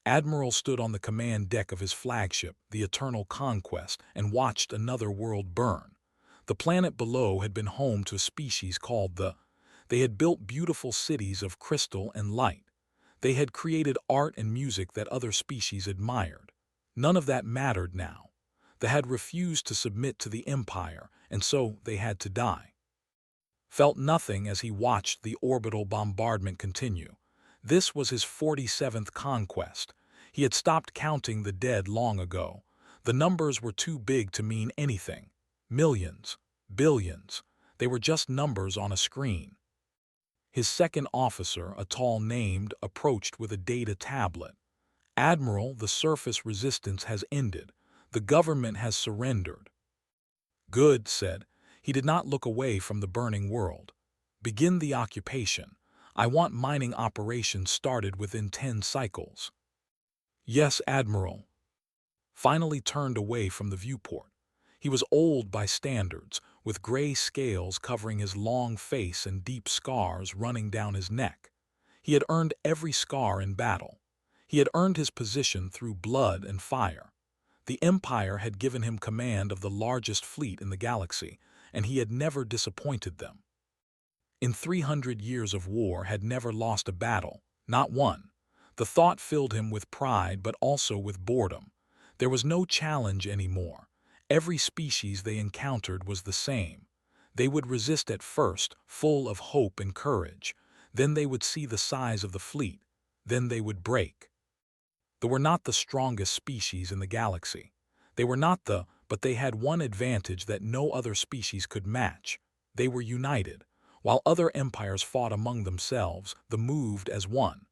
Admiral stood on the command deck of his flagship, the Eternal Conquest, and watched another world burn. The planet below had been home to a species called the. They had built beautiful cities of crystal and light. They had created art and music that other species admired. None of that mattered now. They had refused to submit to the Empire, and so they had to die. Felt nothing as he watched the orbital bombardment continue. This was his 47th conquest. He had stopped counting the dead long ago. The numbers were too big to mean anything. Millions, billions, they were just numbers on a screen. His second officer, a tall named, approached with a data tablet. Admiral, the surface resistance has ended. The government has surrendered. Good, said. He did not look away from the burning world. Begin the occupation. I want mining operations started within 10 cycles. Yes, Admiral. Finally turned away from the viewport. He was old by standards, with gray scales covering his long face and deep scars running down his neck. He had earned every scar in battle. He had earned his position through blood and fire. The Empire had given him command of the largest fleet in the galaxy, and he had never disappointed them. In 300 years of war had never lost a battle, not one. The thought filled him with pride but also with boredom. There was no challenge anymore. Every species they encountered was the same. They would resist at first, full of hope and courage. Then they would see the size of the fleet. Then they would break. They were not the strongest species in the galaxy. They were not but they had one advantage that no other species could match. They were united. While other empires fought among themselves, they moved as one.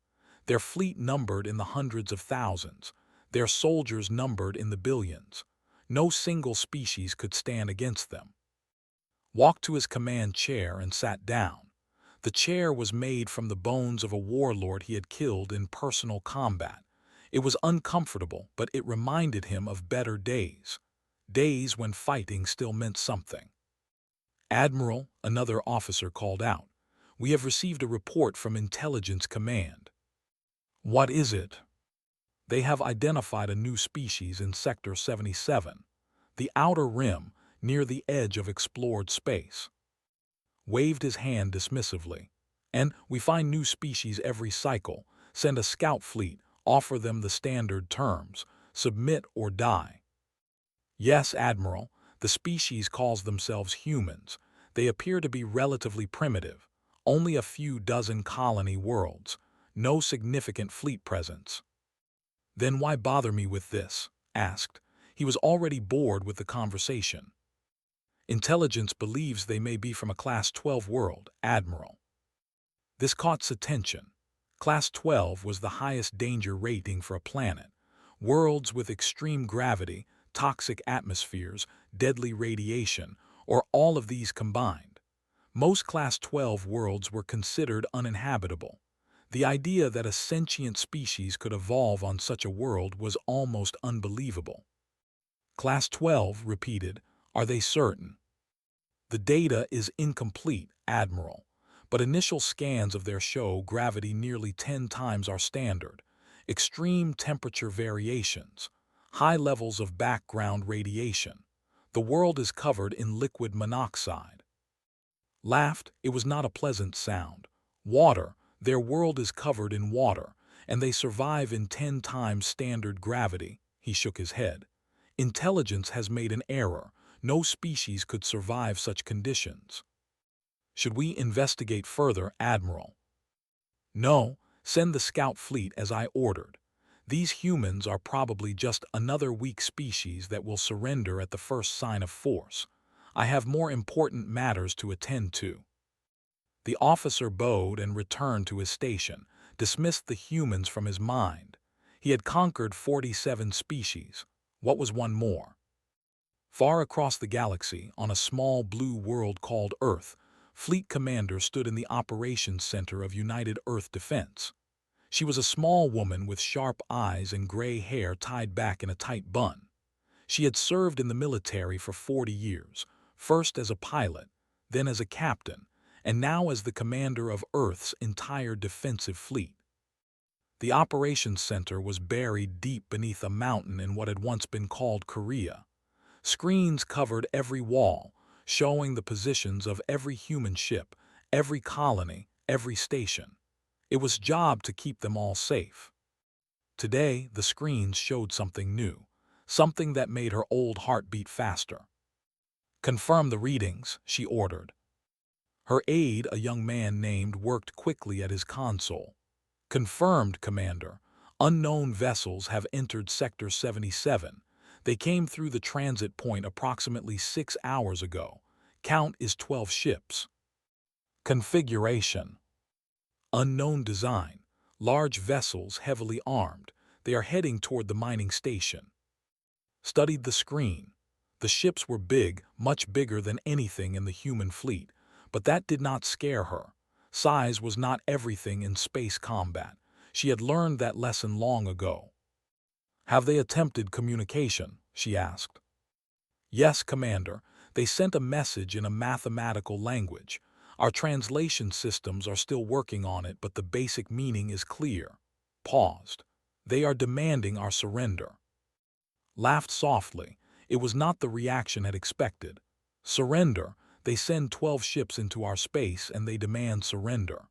Their fleet numbered in the hundreds of thousands. Their soldiers numbered in the billions. No single species could stand against them. Walked to his command chair and sat down. The chair was made from the bones of a warlord he had killed in personal combat. It was uncomfortable, but it reminded him of better days. Days when fighting still meant something. Admiral, another officer called out. We have received a report from Intelligence Command. What is it? They have identified a new species in Sector 77, the outer rim, near the edge of explored space. Waved his hand dismissively. And we find new species every cycle. Send a scout fleet, offer them the standard terms, submit or die. Yes, Admiral, the species calls themselves humans. They appear to be relatively primitive, only a few dozen colony worlds, no significant fleet presence. Then why bother me with this? Asked. He was already bored with the conversation. Intelligence believes they may be from a Class 12 world, Admiral. This caught attention. Class 12 was the highest danger rating for a planet. Worlds with extreme gravity, toxic atmospheres, deadly radiation, or all of these combined. Most Class 12 worlds were considered uninhabitable. The idea that a sentient species could evolve on such a world was almost unbelievable. Class 12 repeated, are they certain? The data is incomplete, Admiral, but initial scans of their show gravity nearly 10 times our standard, extreme temperature variations, high levels of background radiation. The world is covered in liquid monoxide. Laughed, it was not a pleasant sound. Water, their world is covered in water, and they survive in 10 times standard gravity. He shook his head. Intelligence has made an error. No species could survive such conditions. Should we investigate further, Admiral? No, send the scout fleet as I ordered. These humans are probably just another weak species that will surrender at the first sign of force. I have more important matters to attend to. The officer bowed and returned to his station, dismissed the humans from his mind. He had conquered 47 species. What was one more? Far across the galaxy, on a small blue world called Earth, Fleet Commander stood in the operations center of United Earth Defense. She was a small woman with sharp eyes and gray hair tied back in a tight bun. She had served in the military for 40 years, first as a pilot, then as a captain, and now as the commander of Earth's entire defensive fleet. The operations center was buried deep beneath a mountain in what had once been called Korea. Screens covered every wall, showing the positions of every human ship, every colony, every station. It was job to keep them all safe. Today, the screens showed something new, something that made her old heart beat faster. "Confirm the readings," she ordered. Her aide, a young man named, worked quickly at his console. "Confirmed, Commander. Unknown vessels have entered Sector 77. They came through the transit point approximately 6 hours ago. Count is 12 ships. Configuration: unknown design. Large vessels heavily armed. They are heading toward the mining station." Studied the screen. The ships were big, much bigger than anything in the human fleet, but that did not scare her. Size was not everything in space combat. She had learned that lesson long ago. "Have they attempted communication?" she asked. "Yes, Commander. They sent a message in a mathematical language. Our translation systems are still working on it, but the basic meaning is clear." Paused. "They are demanding our surrender." Laughed softly. It was not the reaction had expected. "Surrender? They send 12 ships into our space and they demand surrender."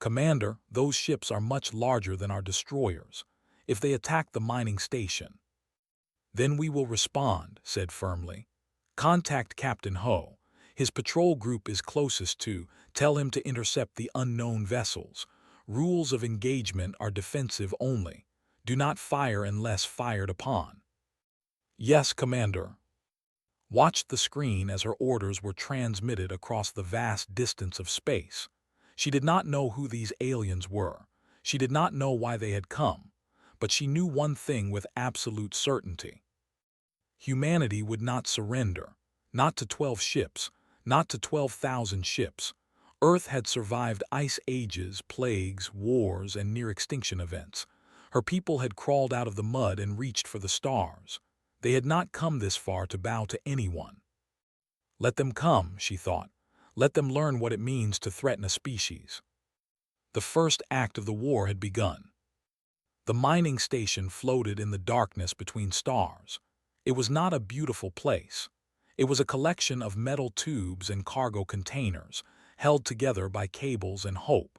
"Commander, those ships are much larger than our destroyers. If they attack the mining station, then we will respond," said firmly. "Contact Captain Ho. His patrol group is closest to. Tell him to intercept the unknown vessels. Rules of engagement are defensive only. Do not fire unless fired upon." "Yes, Commander." Watched the screen as her orders were transmitted across the vast distance of space. She did not know who these aliens were. She did not know why they had come. But she knew one thing with absolute certainty. Humanity would not surrender. Not to 12 ships. Not to 12,000 ships. Earth had survived ice ages, plagues, wars, and near-extinction events. Her people had crawled out of the mud and reached for the stars. They had not come this far to bow to anyone. Let them come, she thought. Let them learn what it means to threaten a species. The first act of the war had begun. The mining station floated in the darkness between stars. It was not a beautiful place. It was a collection of metal tubes and cargo containers, held together by cables and hope.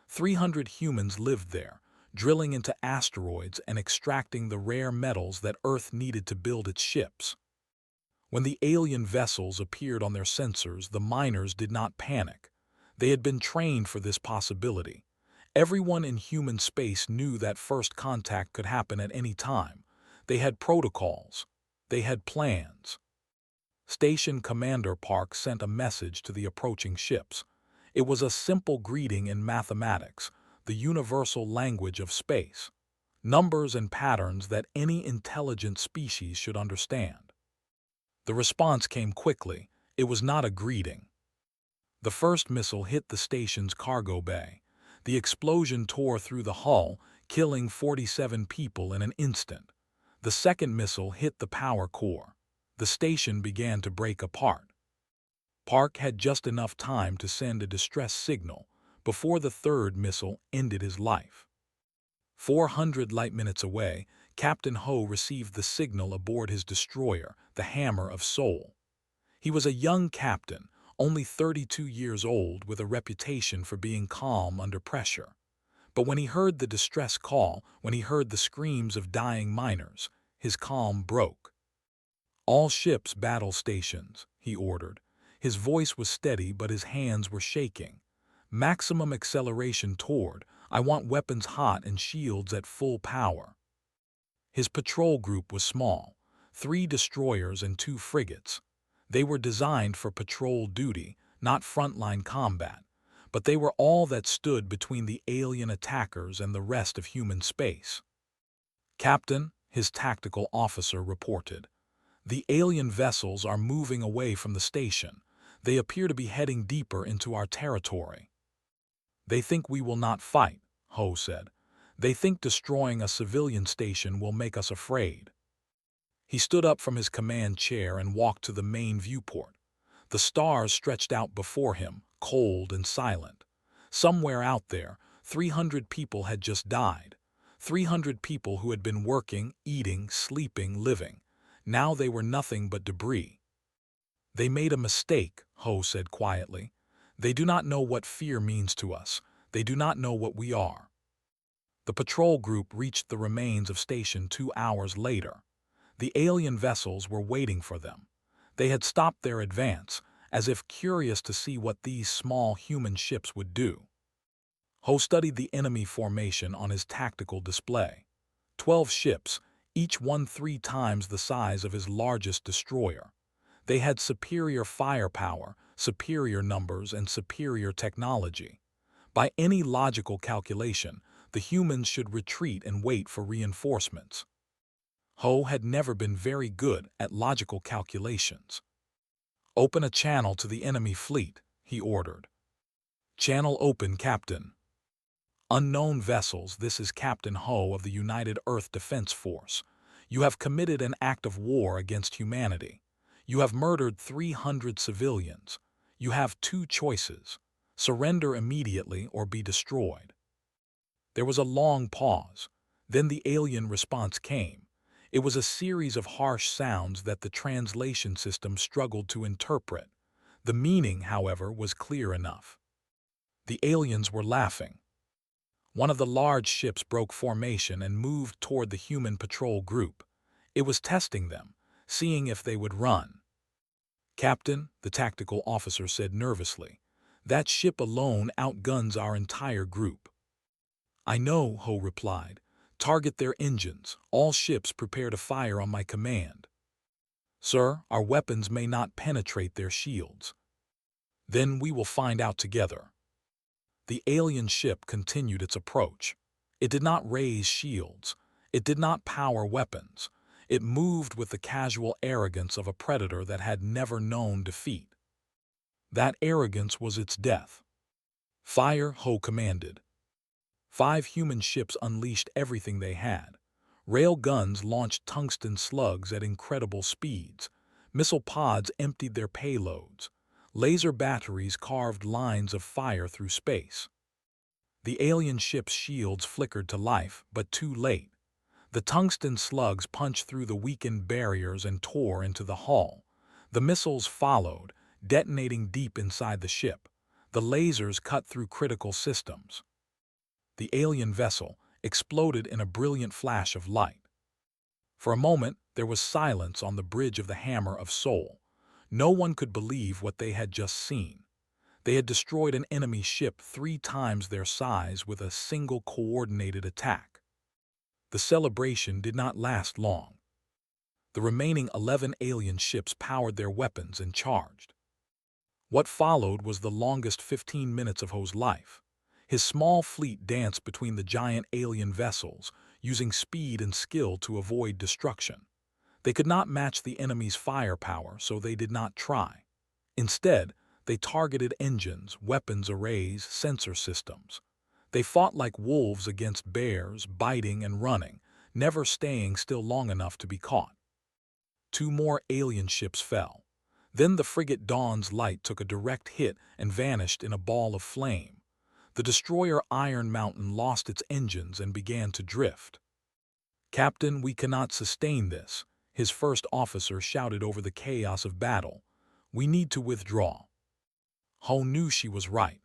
300 humans lived there, drilling into asteroids and extracting the rare metals that Earth needed to build its ships. When the alien vessels appeared on their sensors, the miners did not panic. They had been trained for this possibility. Everyone in human space knew that first contact could happen at any time. They had protocols. They had plans. Station Commander Park sent a message to the approaching ships. It was a simple greeting in mathematics, the universal language of space. Numbers and patterns that any intelligent species should understand. The response came quickly. It was not a greeting. The first missile hit the station's cargo bay. The explosion tore through the hull, killing 47 people in an instant. The second missile hit the power core. The station began to break apart. Park had just enough time to send a distress signal before the third missile ended his life. 400 light-minutes away, Captain Ho received the signal aboard his destroyer, the Hammer of Soul. He was a young captain, only 32 years old, with a reputation for being calm under pressure. But when he heard the distress call, when he heard the screams of dying miners, his calm broke. "All ships battle stations," he ordered. His voice was steady, but his hands were shaking. "Maximum acceleration toward. I want weapons hot and shields at full power." His patrol group was small, 3 destroyers and 2 frigates. They were designed for patrol duty, not frontline combat, but they were all that stood between the alien attackers and the rest of human space. "Captain," his tactical officer reported, "the alien vessels are moving away from the station. They appear to be heading deeper into our territory." "They think we will not fight," Ho said. "They think destroying a civilian station will make us afraid." He stood up from his command chair and walked to the main viewport. The stars stretched out before him, cold and silent. Somewhere out there, 300 people had just died. 300 people who had been working, eating, sleeping, living. Now they were nothing but debris. They made a mistake, Ho said quietly. They do not know what fear means to us. They do not know what we are. The patrol group reached the remains of Station 2 hours later. The alien vessels were waiting for them. They had stopped their advance, as if curious to see what these small human ships would do. Ho studied the enemy formation on his tactical display. 12 ships, each one 3 times the size of his largest destroyer. They had superior firepower, superior numbers, and superior technology. By any logical calculation, the humans should retreat and wait for reinforcements. Ho had never been very good at logical calculations. "Open a channel to the enemy fleet," he ordered. "Channel open, Captain." "Unknown vessels, this is Captain Ho of the United Earth Defense Force. You have committed an act of war against humanity. You have murdered 300 civilians. You have 2 choices: surrender immediately or be destroyed." There was a long pause. Then the alien response came. It was a series of harsh sounds that the translation system struggled to interpret. The meaning, however, was clear enough. The aliens were laughing. One of the large ships broke formation and moved toward the human patrol group. It was testing them, seeing if they would run. "Captain," the tactical officer said nervously, "that ship alone outguns our entire group." "I know," Ho replied. "Target their engines. All ships prepare to fire on my command." "Sir, our weapons may not penetrate their shields." "Then we will find out together." The alien ship continued its approach. It did not raise shields. It did not power weapons. It moved with the casual arrogance of a predator that had never known defeat. That arrogance was its death. "Fire," Ho commanded. 5 human ships unleashed everything they had. Rail guns launched tungsten slugs at incredible speeds. Missile pods emptied their payloads. Laser batteries carved lines of fire through space. The alien ship's shields flickered to life, but too late. The tungsten slugs punched through the weakened barriers and tore into the hull. The missiles followed, detonating deep inside the ship. The lasers cut through critical systems. The alien vessel exploded in a brilliant flash of light. For a moment, there was silence on the bridge of the Hammer of Soul. No one could believe what they had just seen. They had destroyed an enemy ship 3 times their size with a single coordinated attack. The celebration did not last long. The remaining 11 alien ships powered their weapons and charged. What followed was the longest 15 minutes of Ho's life. His small fleet danced between the giant alien vessels, using speed and skill to avoid destruction. They could not match the enemy's firepower, so they did not try. Instead, they targeted engines, weapons arrays, sensor systems. They fought like wolves against bears, biting and running, never staying still long enough to be caught. 2 more alien ships fell. Then the frigate Dawn's Light took a direct hit and vanished in a ball of flame. The destroyer Iron Mountain lost its engines and began to drift. "Captain, we cannot sustain this," his first officer shouted over the chaos of battle. "We need to withdraw." Ho knew she was right.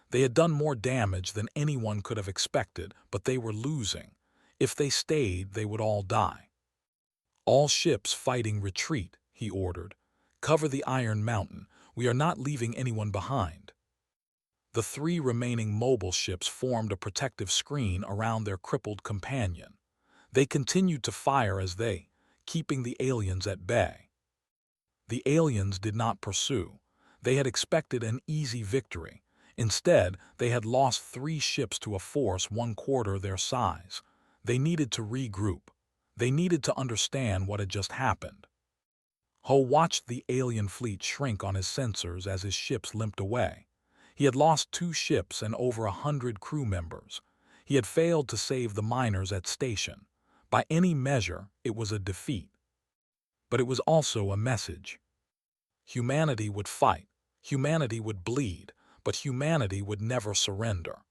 They had done more damage than anyone could have expected, but they were losing. If they stayed, they would all die. "All ships fighting retreat," he ordered. "Cover the Iron Mountain. We are not leaving anyone behind." The 3 remaining mobile ships formed a protective screen around their crippled companion. They continued to fire as they, keeping the aliens at bay. The aliens did not pursue. They had expected an easy victory. Instead, they had lost 3 ships to a force 1/4 their size. They needed to regroup. They needed to understand what had just happened. Ho watched the alien fleet shrink on his sensors as his ships limped away. He had lost 2 ships and over 100 crew members. He had failed to save the miners at station. By any measure, it was a defeat. But it was also a message. Humanity would fight. Humanity would bleed. But humanity would never surrender.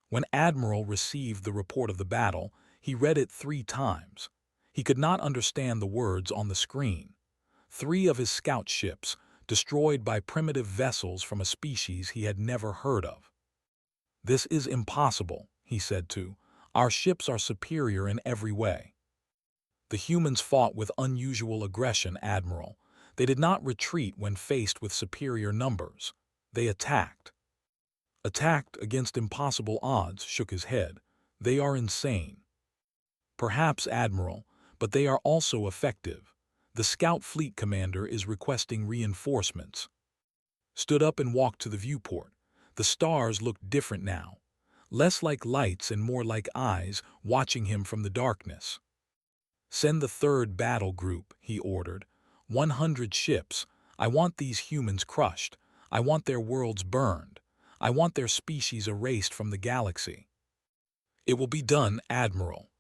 When Admiral received the report of the battle, he read it 3 times. He could not understand the words on the screen. 3 of his scout ships, destroyed by primitive vessels from a species he had never heard of. "This is impossible," he said to. "Our ships are superior in every way." The humans fought with unusual aggression, Admiral. They did not retreat when faced with superior numbers. They attacked. Attacked against impossible odds, shook his head. "They are insane." "Perhaps, Admiral, but they are also effective. The Scout Fleet Commander is requesting reinforcements." Stood up and walked to the viewport. The stars looked different now. Less like lights and more like eyes watching him from the darkness. "Send the 3rd battle group," he ordered. 100 ships. I want these humans crushed. I want their worlds burned. I want their species erased from the galaxy. "It will be done, Admiral."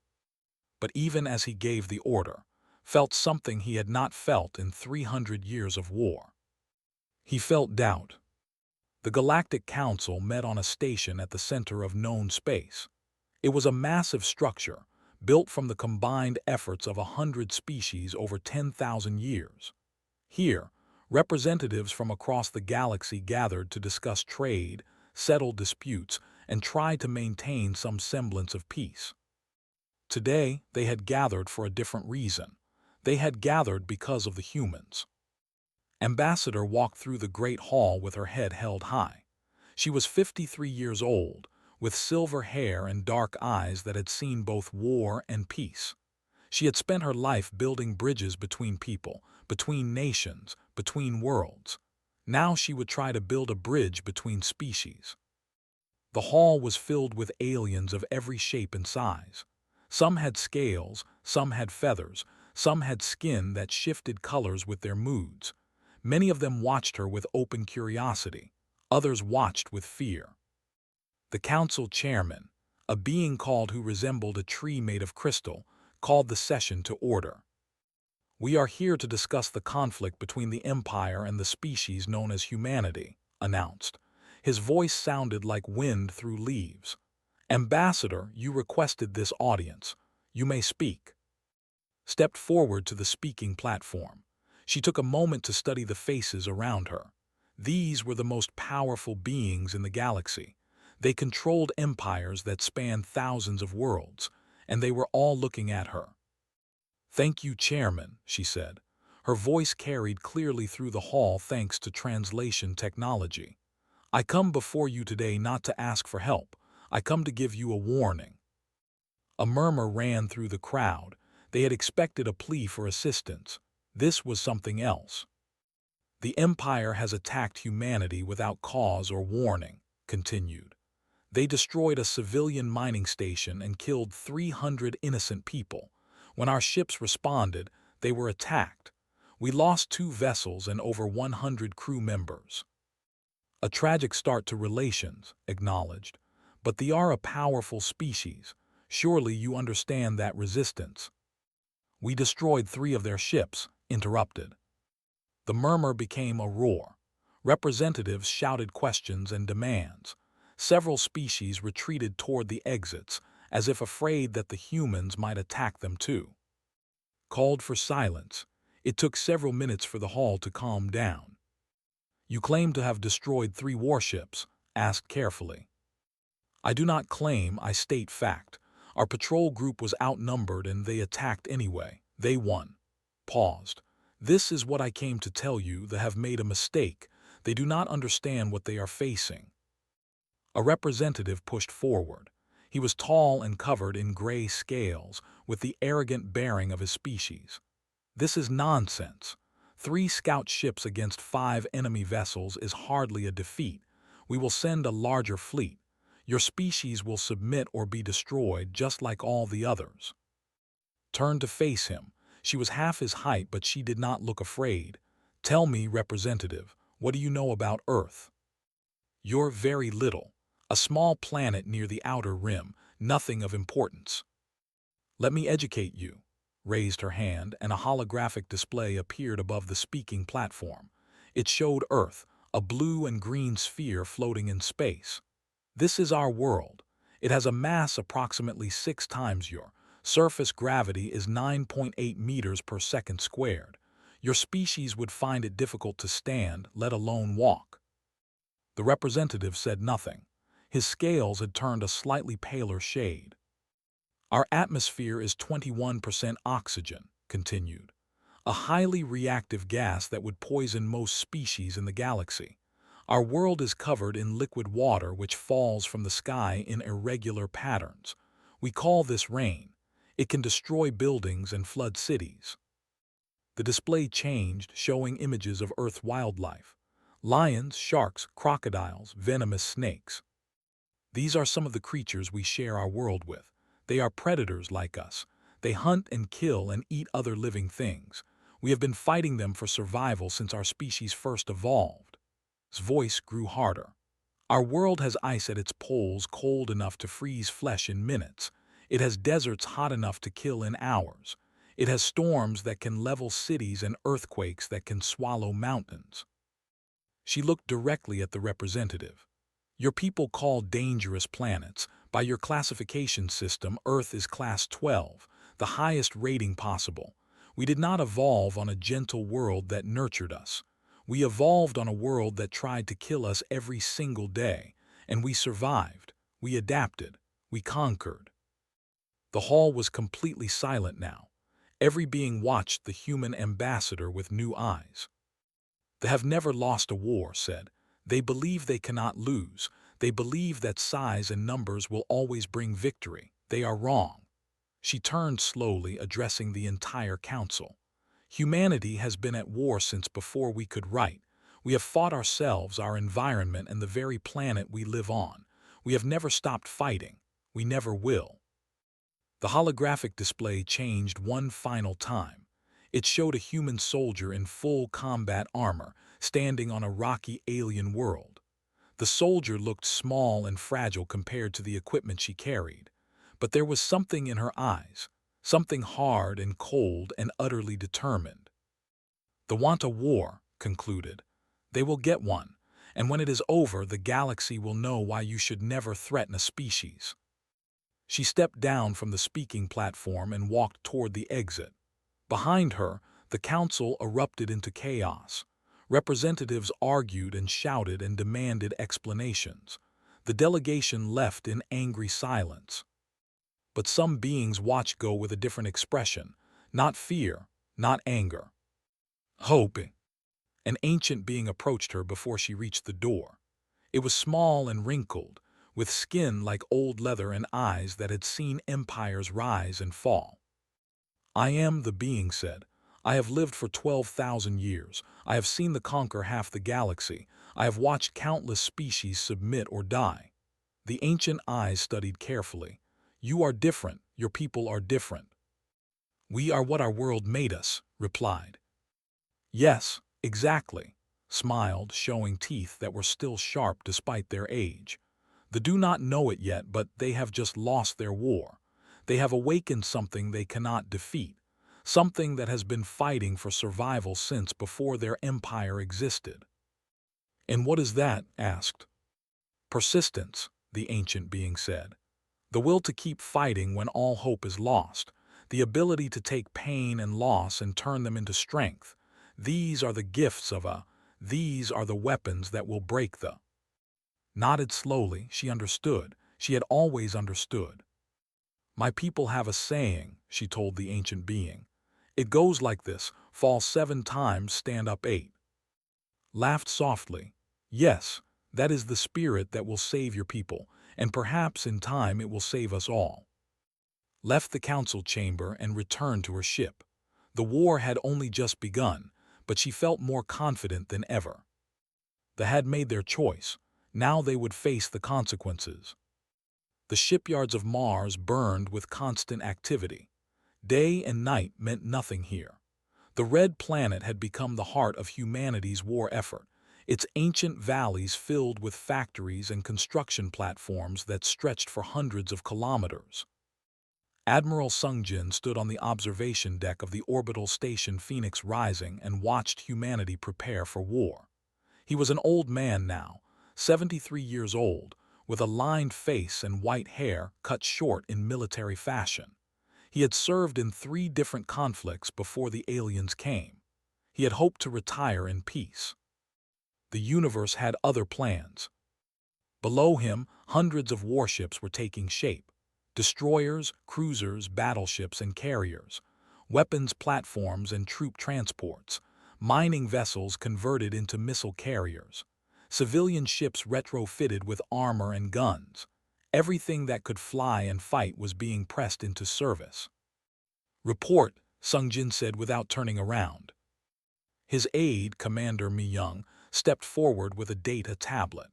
But even as he gave the order, felt something he had not felt in 300 years of war. He felt doubt. The Galactic Council met on a station at the center of known space. It was a massive structure, built from the combined efforts of 100 species over 10,000 years. Here, representatives from across the galaxy gathered to discuss trade, settle disputes, and try to maintain some semblance of peace. Today, they had gathered for a different reason. They had gathered because of the humans. Ambassador walked through the great hall with her head held high. She was 53 years old, with silver hair and dark eyes that had seen both war and peace. She had spent her life building bridges between people, between nations, between worlds. Now she would try to build a bridge between species. The hall was filled with aliens of every shape and size. Some had scales, some had feathers, some had skin that shifted colors with their moods. Many of them watched her with open curiosity. Others watched with fear. The council chairman, a being called who resembled a tree made of crystal, called the session to order. "We are here to discuss the conflict between the Empire and the species known as humanity," announced. His voice sounded like wind through leaves. "Ambassador, you requested this audience. You may speak." Stepped forward to the speaking platform. She took a moment to study the faces around her. These were the most powerful beings in the galaxy. They controlled empires that spanned thousands of worlds, and they were all looking at her. "Thank you, Chairman," she said. Her voice carried clearly through the hall thanks to translation technology. "I come before you today not to ask for help. I come to give you a warning." A murmur ran through the crowd. They had expected a plea for assistance. This was something else. "The Empire has attacked humanity without cause or warning," continued. "They destroyed a civilian mining station and killed 300 innocent people. When our ships responded, they were attacked. We lost 2 vessels and over 100 crew members." "A tragic start to relations," acknowledged. "But they are a powerful species. Surely you understand that resistance." "We destroyed 3 of their ships," interrupted. The murmur became a roar. Representatives shouted questions and demands. Several species retreated toward the exits, as if afraid that the humans might attack them too. Called for silence. It took several minutes for the hall to calm down. "You claim to have destroyed 3 warships," asked carefully. "I do not claim, I state fact. Our patrol group was outnumbered and they attacked anyway. They won." Paused. "This is what I came to tell you. They have made a mistake. They do not understand what they are facing." A representative pushed forward. He was tall and covered in gray scales, with the arrogant bearing of his species. "This is nonsense. 3 scout ships against 5 enemy vessels is hardly a defeat. We will send a larger fleet. Your species will submit or be destroyed just like all the others." Turned to face him. She was half his height, but she did not look afraid. "Tell me, Representative, what do you know about Earth?" "You're very little. A small planet near the outer rim, nothing of importance." "Let me educate you." Raised her hand, and a holographic display appeared above the speaking platform. It showed Earth, a blue and green sphere floating in space. "This is our world. It has a mass approximately 6 times your surface gravity is 9.8 meters per second squared. Your species would find it difficult to stand, let alone walk. The representative said nothing. His scales had turned a slightly paler shade. Our atmosphere is 21% oxygen, continued, a highly reactive gas that would poison most species in the galaxy. Our world is covered in liquid water which falls from the sky in irregular patterns. We call this rain. It can destroy buildings and flood cities. The display changed, showing images of Earth wildlife. Lions, sharks, crocodiles, venomous snakes. These are some of the creatures we share our world with. They are predators like us. They hunt and kill and eat other living things. We have been fighting them for survival since our species first evolved. His voice grew harder. Our world has ice at its poles cold enough to freeze flesh in minutes. It has deserts hot enough to kill in hours. It has storms that can level cities and earthquakes that can swallow mountains. She looked directly at the representative. Your people call dangerous planets. By your classification system, Earth is Class 12, the highest rating possible. We did not evolve on a gentle world that nurtured us. We evolved on a world that tried to kill us every single day, and we survived. We adapted. We conquered. The hall was completely silent now. Every being watched the human ambassador with new eyes. They have never lost a war, said. They believe they cannot lose. They believe that size and numbers will always bring victory. They are wrong. She turned slowly, addressing the entire council. Humanity has been at war since before we could write. We have fought ourselves, our environment, and the very planet we live on. We have never stopped fighting. We never will. The holographic display changed one final time. It showed a human soldier in full combat armor, standing on a rocky alien world. The soldier looked small and fragile compared to the equipment she carried, but there was something in her eyes, something hard and cold and utterly determined. They want a war, concluded. They will get one, and when it is over, the galaxy will know why you should never threaten a species. She stepped down from the speaking platform and walked toward the exit. Behind her, the council erupted into chaos. Representatives argued and shouted and demanded explanations. The delegation left in angry silence. But some beings watched go with a different expression, not fear, not anger. Hope. An ancient being approached her before she reached the door. It was small and wrinkled, with skin like old leather and eyes that had seen empires rise and fall. I am the being said. I have lived for 12,000 years. I have seen the conquer half the galaxy. I have watched countless species submit or die. The ancient eyes studied carefully. You are different. Your people are different. We are what our world made us, replied. Yes, exactly, smiled, showing teeth that were still sharp despite their age. They do not know it yet, but they have just lost their war. They have awakened something they cannot defeat, something that has been fighting for survival since before their empire existed. And what is that? Asked. Persistence, the ancient being said. The will to keep fighting when all hope is lost, the ability to take pain and loss and turn them into strength. These are the gifts of these are the weapons that will break the. Nodded slowly, she understood. She had always understood. My people have a saying, she told the ancient being. It goes like this: fall 7 times, stand up 8. Laughed softly. Yes, that is the spirit that will save your people, and perhaps in time it will save us all. Left the council chamber and returned to her ship. The war had only just begun, but she felt more confident than ever. They had made their choice. Now they would face the consequences. The shipyards of Mars burned with constant activity. Day and night meant nothing here. The red planet had become the heart of humanity's war effort, its ancient valleys filled with factories and construction platforms that stretched for hundreds of kilometers. Admiral Sungjin stood on the observation deck of the orbital station Phoenix Rising and watched humanity prepare for war. He was an old man now, 73 years old, with a lined face and white hair cut short in military fashion. He had served in 3 different conflicts before the aliens came. He had hoped to retire in peace. The universe had other plans. Below him, hundreds of warships were taking shape. Destroyers, cruisers, battleships, and carriers. Weapons platforms and troop transports. Mining vessels converted into missile carriers. Civilian ships retrofitted with armor and guns. Everything that could fly and fight was being pressed into service. "Report," Sung Jin said without turning around. His aide, Commander Mi Young, stepped forward with a data tablet.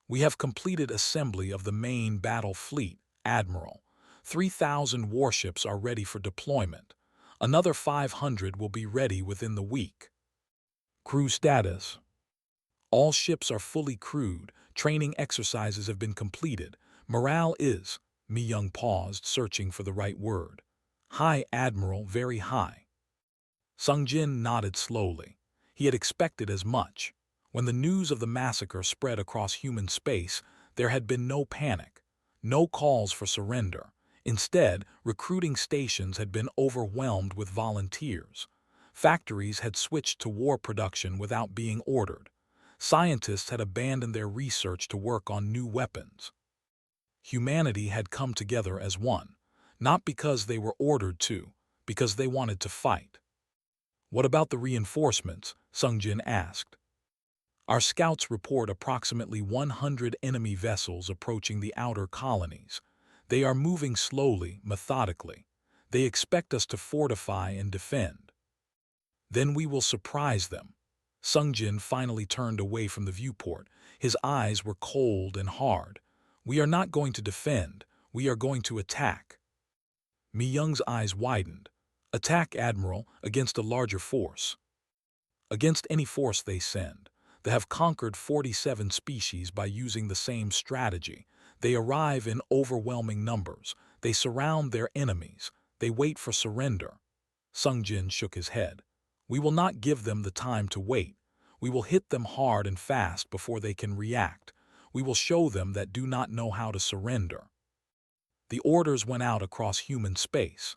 "We have completed assembly of the main battle fleet, Admiral. 3,000 warships are ready for deployment. Another 500 will be ready within the week." Crew status. "All ships are fully crewed. Training exercises have been completed. Morale is—" Mi Young paused, searching for the right word. "High, Admiral, very high." Sung Jin nodded slowly. He had expected as much. When the news of the massacre spread across human space, there had been no panic, no calls for surrender. Instead, recruiting stations had been overwhelmed with volunteers. Factories had switched to war production without being ordered. Scientists had abandoned their research to work on new weapons. Humanity had come together as one, not because they were ordered to, because they wanted to fight. "What about the reinforcements?" Sung Jin asked. "Our scouts report approximately 100 enemy vessels approaching the outer colonies. They are moving slowly, methodically. They expect us to fortify and defend. Then we will surprise them." Sung Jin finally turned away from the viewport. His eyes were cold and hard. "We are not going to defend. We are going to attack." Mi Young's eyes widened. "Attack, Admiral, against a larger force." "Against any force they send. They have conquered 47 species by using the same strategy. They arrive in overwhelming numbers. They surround their enemies. They wait for surrender." Sung Jin shook his head. "We will not give them the time to wait. We will hit them hard and fast before they can react. We will show them that do not know how to surrender." The orders went out across human space.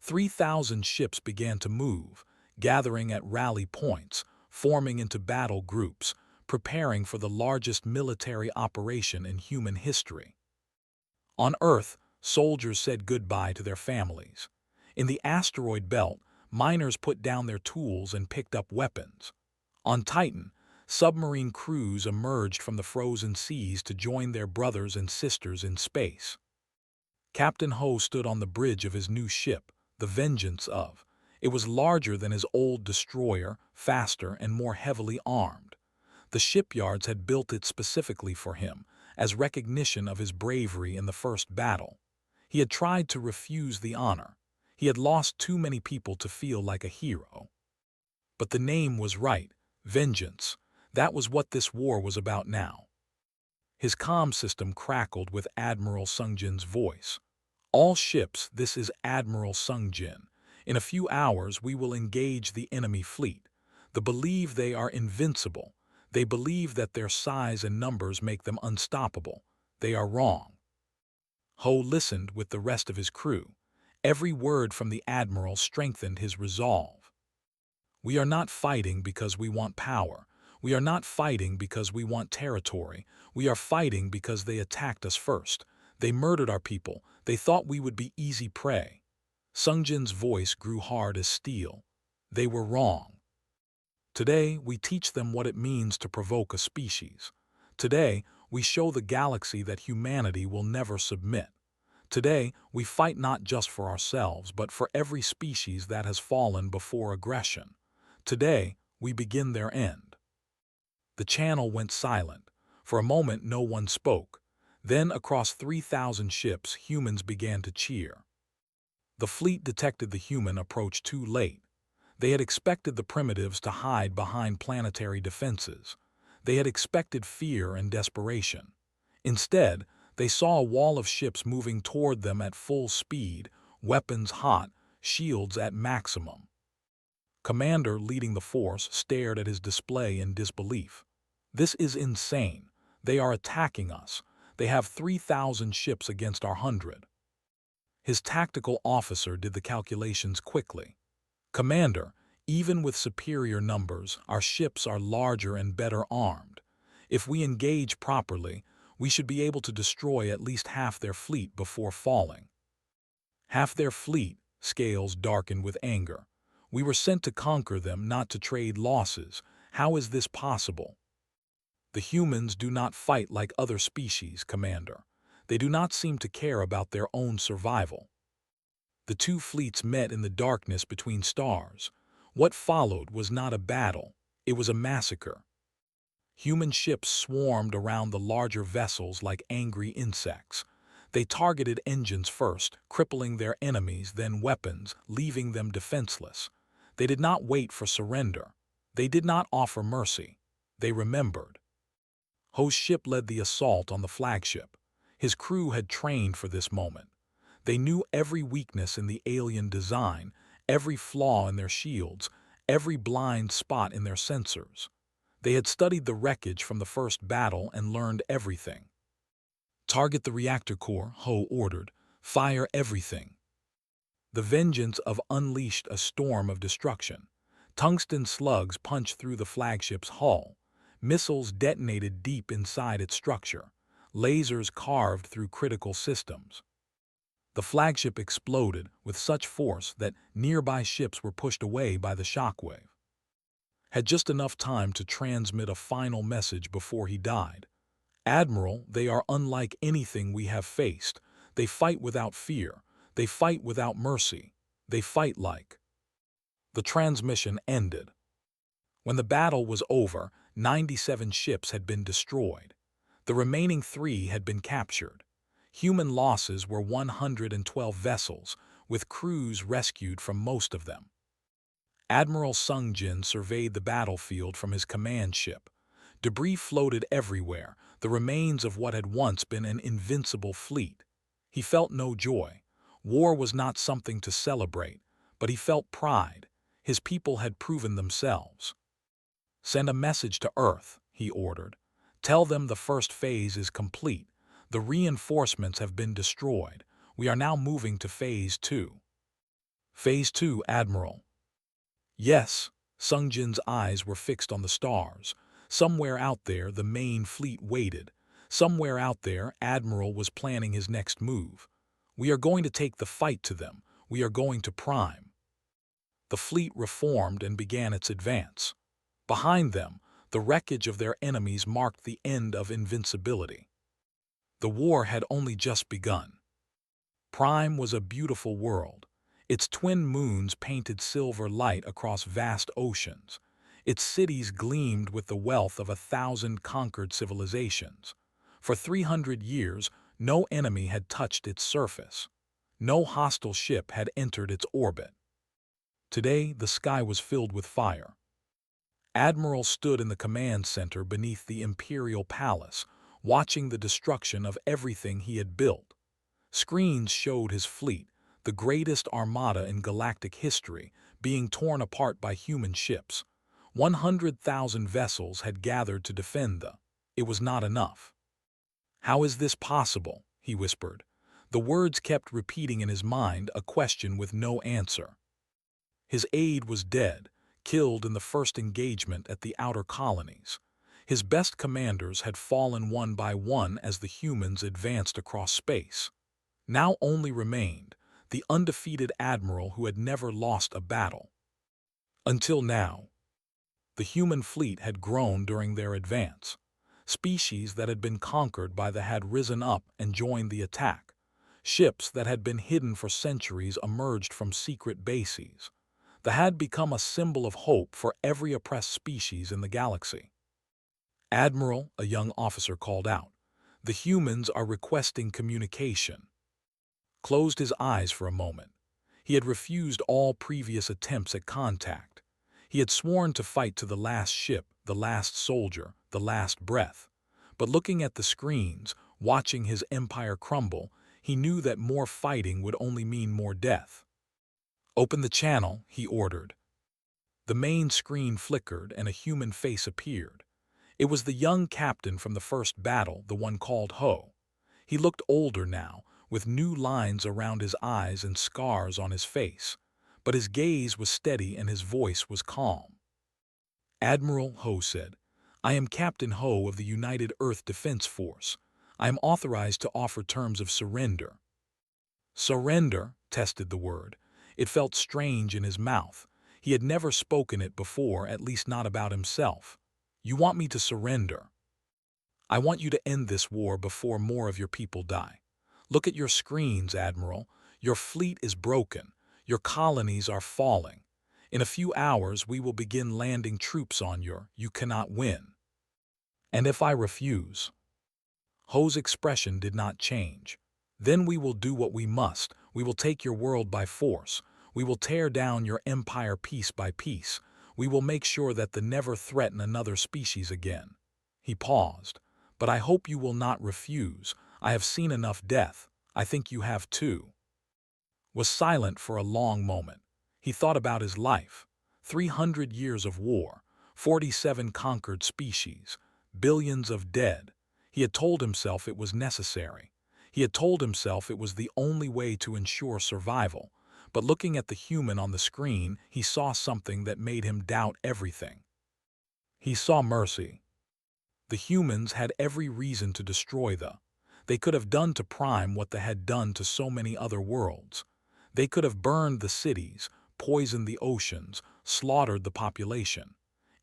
3,000 ships began to move, gathering at rally points, forming into battle groups, preparing for the largest military operation in human history. On Earth, soldiers said goodbye to their families. In the asteroid belt, miners put down their tools and picked up weapons. On Titan, submarine crews emerged from the frozen seas to join their brothers and sisters in space. Captain Ho stood on the bridge of his new ship, the Vengeance of. It was larger than his old destroyer, faster and more heavily armed. The shipyards had built it specifically for him, as recognition of his bravery in the first battle. He had tried to refuse the honor. He had lost too many people to feel like a hero. But the name was right, Vengeance. That was what this war was about now. His comm system crackled with Admiral Sung Jin's voice. "All ships, this is Admiral Sung Jin. In a few hours we will engage the enemy fleet. They believe they are invincible. They believe that their size and numbers make them unstoppable. They are wrong." Ho listened with the rest of his crew. Every word from the Admiral strengthened his resolve. "We are not fighting because we want power. We are not fighting because we want territory. We are fighting because they attacked us first. They murdered our people. They thought we would be easy prey." Sung Jin's voice grew hard as steel. "They were wrong. Today, we teach them what it means to provoke a species. Today, we show the galaxy that humanity will never submit. Today, we fight not just for ourselves, but for every species that has fallen before aggression. Today, we begin their end." The channel went silent. For a moment, no one spoke. Then, across 3,000 ships, humans began to cheer. The fleet detected the human approach too late. They had expected the primitives to hide behind planetary defenses. They had expected fear and desperation. Instead, they saw a wall of ships moving toward them at full speed, weapons hot, shields at maximum. Commander leading the force stared at his display in disbelief. "This is insane. They are attacking us. They have 3,000 ships against our 100. His tactical officer did the calculations quickly. Commander, even with superior numbers, our ships are larger and better armed. If we engage properly, we should be able to destroy at least half their fleet before falling. Half their fleet, Scales darkened with anger. We were sent to conquer them, not to trade losses. How is this possible? The humans do not fight like other species, Commander. They do not seem to care about their own survival. The two fleets met in the darkness between stars. What followed was not a battle, it was a massacre. Human ships swarmed around the larger vessels like angry insects. They targeted engines first, crippling their enemies, then weapons, leaving them defenseless. They did not wait for surrender. They did not offer mercy. They remembered. Ho's ship led the assault on the flagship. His crew had trained for this moment. They knew every weakness in the alien design, every flaw in their shields, every blind spot in their sensors. They had studied the wreckage from the first battle and learned everything. Target the reactor core, Ho ordered. Fire everything. The vengeance of unleashed a storm of destruction. Tungsten slugs punched through the flagship's hull. Missiles detonated deep inside its structure. Lasers carved through critical systems. The flagship exploded with such force that nearby ships were pushed away by the shockwave. Had just enough time to transmit a final message before he died. Admiral, they are unlike anything we have faced. They fight without fear. They fight without mercy. They fight like. The transmission ended. When the battle was over, 97 ships had been destroyed. The remaining 3 had been captured. Human losses were 112 vessels, with crews rescued from most of them. Admiral Sung Jin surveyed the battlefield from his command ship. Debris floated everywhere, the remains of what had once been an invincible fleet. He felt no joy. War was not something to celebrate, but he felt pride. His people had proven themselves. Send a message to Earth, he ordered. Tell them the first phase is complete. The reinforcements have been destroyed. We are now moving to Phase 2. Phase 2, Admiral. Yes, Sung Jin's eyes were fixed on the stars. Somewhere out there, the main fleet waited. Somewhere out there, Admiral was planning his next move. We are going to take the fight to them. We are going to prime. The fleet reformed and began its advance. Behind them, the wreckage of their enemies marked the end of invincibility. The war had only just begun. Prime was a beautiful world. Its twin moons painted silver light across vast oceans. Its cities gleamed with the wealth of 1,000 conquered civilizations. For 300 years, no enemy had touched its surface. No hostile ship had entered its orbit. Today, the sky was filled with fire. Admiral stood in the command center beneath the Imperial Palace, watching the destruction of everything he had built. Screens showed his fleet, the greatest armada in galactic history, being torn apart by human ships. 100,000 vessels had gathered to defend the. It was not enough. How is this possible? He whispered. The words kept repeating in his mind, a question with no answer. His aide was dead, killed in the first engagement at the outer colonies. His best commanders had fallen one by one as the humans advanced across space. Now only remained the undefeated admiral who had never lost a battle. Until now, the human fleet had grown during their advance. Species that had been conquered by the had risen up and joined the attack. Ships that had been hidden for centuries emerged from secret bases. The had become a symbol of hope for every oppressed species in the galaxy. Admiral, a young officer called out, the humans are requesting communication. Closed his eyes for a moment. He had refused all previous attempts at contact. He had sworn to fight to the last ship, the last soldier, the last breath. But looking at the screens, watching his empire crumble, he knew that more fighting would only mean more death. Open the channel, he ordered. The main screen flickered and a human face appeared. It was the young captain from the first battle, the one called Ho. He looked older now, with new lines around his eyes and scars on his face, but his gaze was steady and his voice was calm. "Admiral," Ho said, "I am Captain Ho of the United Earth Defense Force. I am authorized to offer terms of surrender." Surrender tested the word. It felt strange in his mouth. He had never spoken it before, at least not about himself. "You want me to surrender?" "I want you to end this war before more of your people die. Look at your screens, Admiral. Your fleet is broken. Your colonies are falling. In a few hours we will begin landing troops on you cannot win." "And if I refuse?" Ho's expression did not change. "Then we will do what we must. We will take your world by force. We will tear down your empire piece by piece. We will make sure that they never threaten another species again." He paused. "But I hope you will not refuse. I have seen enough death. I think you have too." Was silent for a long moment. He thought about his life. 300 years of war, 47 conquered species, billions of dead. He had told himself it was necessary. He had told himself it was the only way to ensure survival. But looking at the human on the screen, he saw something that made him doubt everything. He saw mercy. The humans had every reason to destroy They could have done to Prime what they had done to so many other worlds. They could have burned the cities, poisoned the oceans, slaughtered the population.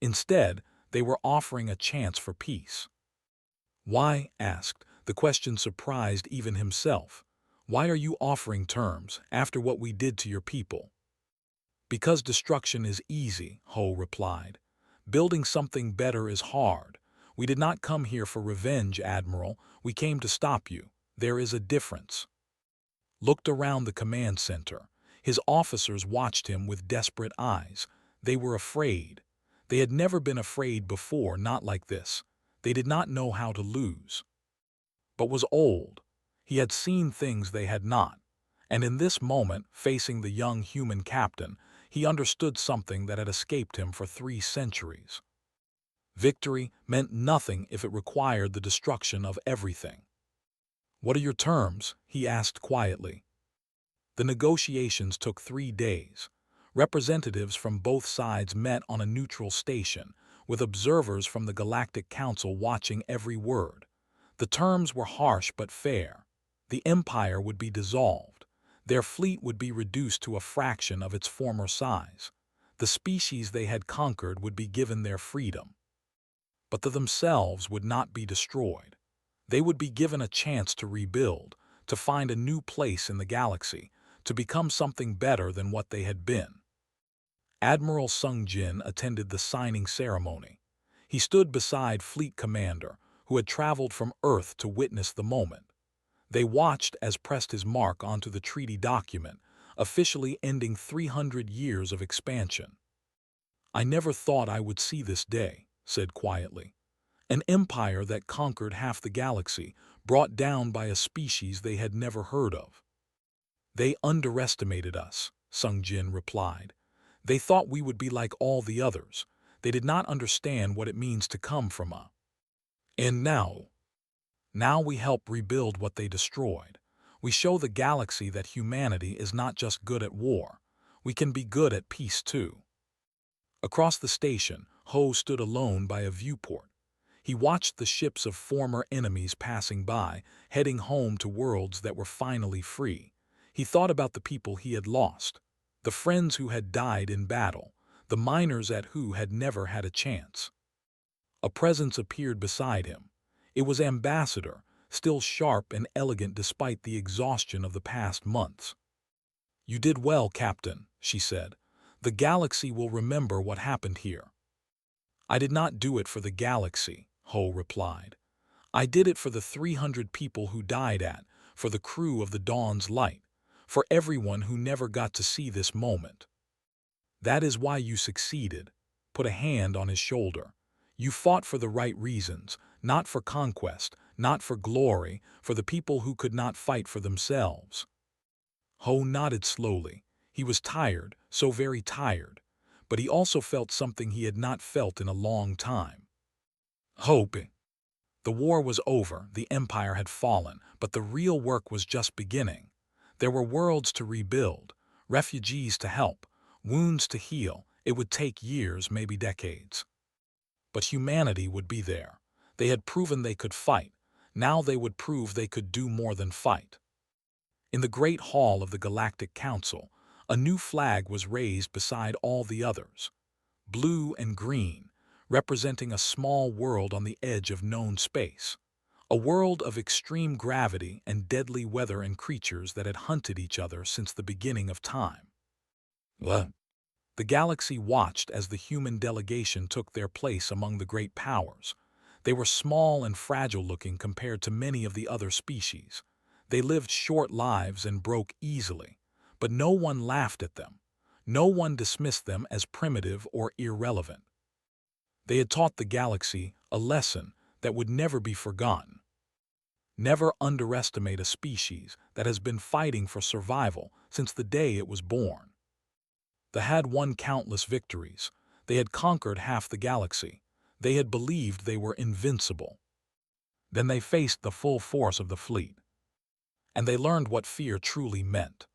Instead, they were offering a chance for peace. "Why?" asked. The question surprised even himself. "Why are you offering terms after what we did to your people?" "Because destruction is easy," Ho replied. "Building something better is hard. We did not come here for revenge, Admiral. We came to stop you. There is a difference." Looked around the command center. His officers watched him with desperate eyes. They were afraid. They had never been afraid before, not like this. They did not know how to lose. But was old. He had seen things they had not. And in this moment, facing the young human captain, he understood something that had escaped him for 3 centuries. Victory meant nothing if it required the destruction of everything. "What are your terms?" he asked quietly. The negotiations took 3 days. Representatives from both sides met on a neutral station, with observers from the Galactic Council watching every word. The terms were harsh but fair. The Empire would be dissolved. Their fleet would be reduced to a fraction of its former size. The species they had conquered would be given their freedom. But they themselves would not be destroyed. They would be given a chance to rebuild, to find a new place in the galaxy, to become something better than what they had been. Admiral Sung Jin attended the signing ceremony. He stood beside Fleet Commander, who had traveled from Earth to witness the moment. They watched as pressed his mark onto the treaty document, officially ending 300 years of expansion. "I never thought I would see this day," said quietly. "An empire that conquered half the galaxy, brought down by a species they had never heard of." "They underestimated us," Sung Jin replied. "They thought we would be like all the others. They did not understand what it means to come from a. And now we help rebuild what they destroyed. We show the galaxy that humanity is not just good at war. We can be good at peace too." Across the station, Ho stood alone by a viewport. He watched the ships of former enemies passing by, heading home to worlds that were finally free. He thought about the people he had lost, the friends who had died in battle, the miners at who had never had a chance. A presence appeared beside him. It was Ambassador, still sharp and elegant despite the exhaustion of the past months. "You did well, Captain," she said. "The galaxy will remember what happened here." "I did not do it for the galaxy," Ho replied. "I did it for the 300 people who died for the crew of the Dawn's Light, for everyone who never got to see this moment. That is why you succeeded." Put a hand on his shoulder. "You fought for the right reasons, not for conquest, not for glory, for the people who could not fight for themselves." Ho nodded slowly. He was tired, so very tired, but he also felt something he had not felt in a long time. "Hope." The war was over, the empire had fallen, but the real work was just beginning. There were worlds to rebuild, refugees to help, wounds to heal. It would take years, maybe decades. But humanity would be there. They had proven they could fight. Now they would prove they could do more than fight. In the great hall of the Galactic Council, a new flag was raised beside all the others, blue and green, representing a small world on the edge of known space, a world of extreme gravity and deadly weather and creatures that had hunted each other since the beginning of time. What? The galaxy watched as the human delegation took their place among the great powers. They were small and fragile-looking compared to many of the other species. They lived short lives and broke easily, but no one laughed at them. No one dismissed them as primitive or irrelevant. They had taught the galaxy a lesson that would never be forgotten. Never underestimate a species that has been fighting for survival since the day it was born. They had won countless victories. They had conquered half the galaxy. They had believed they were invincible. Then they faced the full force of the fleet. And they learned what fear truly meant.